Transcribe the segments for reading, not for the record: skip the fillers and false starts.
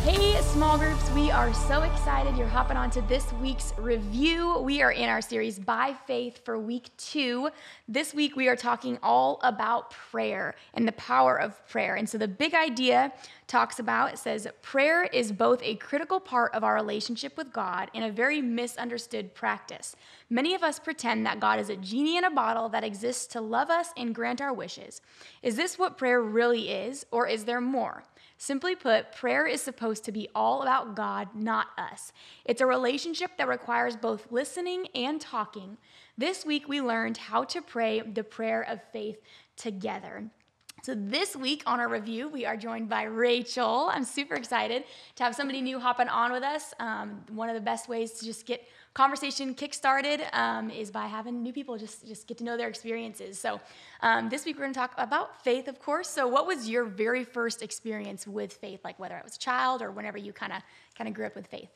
Hey, small groups, we are so excited you're hopping on to this week's review. We are in our series By Faith for week 2. This week we are talking all about prayer and the power of prayer. And so the big idea talks about, it says, prayer is both a critical part of our relationship with God and a very misunderstood practice. Many of us pretend that God is a genie in a bottle that exists to love us and grant our wishes. Is this what prayer really is, or is there more? Simply put, prayer is supposed to be all about God, not us. It's a relationship that requires both listening and talking. This week, we learned how to pray the prayer of faith together. So this week on our review, we are joined by Rachel. I'm super excited to have somebody new hopping on with us. One of the best ways to just get conversation kick-started is by having new people just get to know their experiences. So this week we're going to talk about faith, of course. So what was your very first experience with faith, like whether it was a child or whenever you kind of grew up with faith?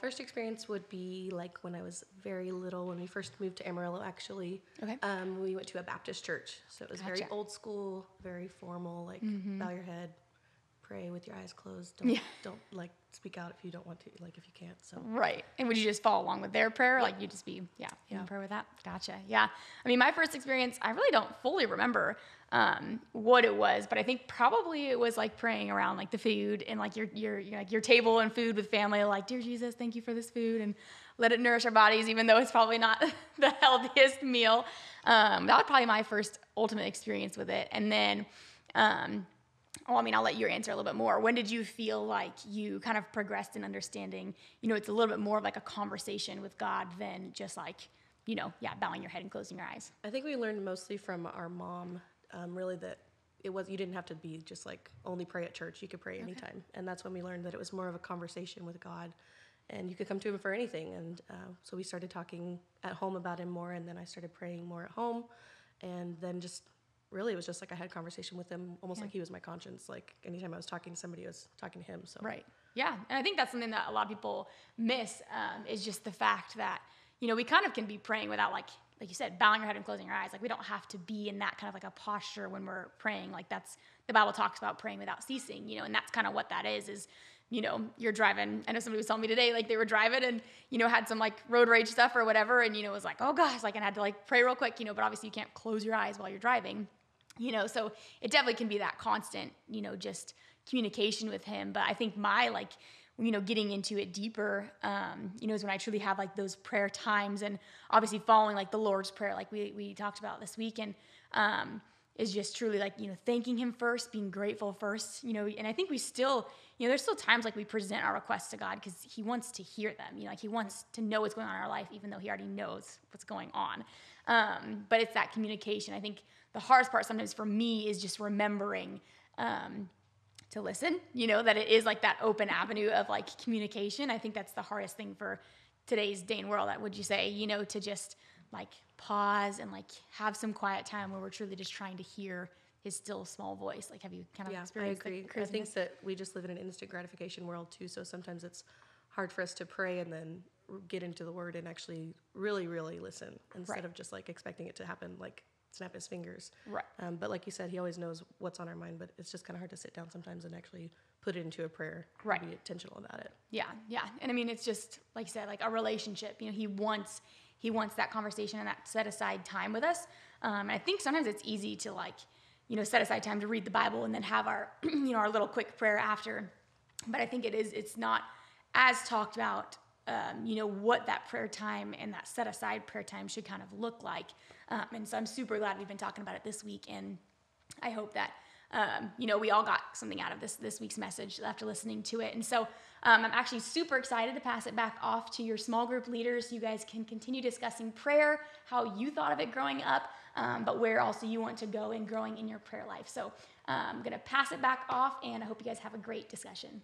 First experience would be like when I was very little, when we first moved to Amarillo, actually. Okay. We went to a Baptist church. So it was very old school, very formal, like bow your head, pray with your eyes closed. Don't like speak out if you don't want to, like if you can't. So Right. And would you just follow along with their prayer? Like you just be, in prayer with that? Gotcha. Yeah. I mean, my first experience, I really don't fully remember what it was, but I think probably it was like praying around like the food and like your table and food with family, like, dear Jesus, thank you for this food and let it nourish our bodies, even though it's probably not the healthiest meal. That was probably my first ultimate experience with it. And then, I'll let you answer a little bit more. When did you feel like you kind of progressed in understanding, it's a little bit more of like a conversation with God than just like, bowing your head and closing your eyes? I think we learned mostly from our mom, really that you didn't have to be just like only pray at church. You could pray anytime. And that's when we learned that it was more of a conversation with God and you could come to him for anything. And so we started talking at home about him more, and then I started praying more at home. And then really, it was just like I had a conversation with him, almost like he was my conscience. Like anytime I was talking to somebody, I was talking to him. So Right. Yeah. And I think that's something that a lot of people miss is just the fact that, we kind of can be praying without like you said, bowing your head and closing your eyes. Like we don't have to be in that kind of like a posture when we're praying. Like the Bible talks about praying without ceasing, and that's kind of what that is, you're driving. I know somebody was telling me today, like they were driving and, had some like road rage stuff or whatever. And, it was like, oh gosh, like, and I had to like pray real quick, but obviously you can't close your eyes while you're driving. So it definitely can be that constant, just communication with him. But I think my getting into it deeper, is when I truly have like those prayer times and obviously following like the Lord's Prayer, like we talked about this week, and is just truly like, thanking him first, being grateful first, and I think we still, there's still times like we present our requests to God because he wants to hear them, like he wants to know what's going on in our life, even though he already knows what's going on. But it's that communication. I think the hardest part sometimes for me is just remembering to listen, that it is like that open avenue of like communication. I think that's the hardest thing for today's day and world, would you say, to just like pause and like have some quiet time where we're truly just trying to hear his still small voice. Like, have you kind of experienced I agree. I think that we just live in an instant gratification world too. So sometimes it's hard for us to pray and then get into the word and actually really, really listen instead of just like expecting it to happen, like snap his fingers. Right. But like you said, he always knows what's on our mind, but it's just kind of hard to sit down sometimes and actually put it into a prayer. Right. And be intentional about it. Yeah. Yeah. And I mean, it's just, like you said, like a relationship, he wants that conversation and that set aside time with us. And I think sometimes it's easy to like, set aside time to read the Bible and then have our, our little quick prayer after. But I think it's not as talked about, what that prayer time and that set aside prayer time should kind of look like. And so I'm super glad we've been talking about it this week. And I hope that, we all got something out of this week's message after listening to it. And so I'm actually super excited to pass it back off to your small group leaders so you guys can continue discussing prayer, how you thought of it growing up, but where also you want to go in growing in your prayer life. So I'm going to pass it back off, and I hope you guys have a great discussion.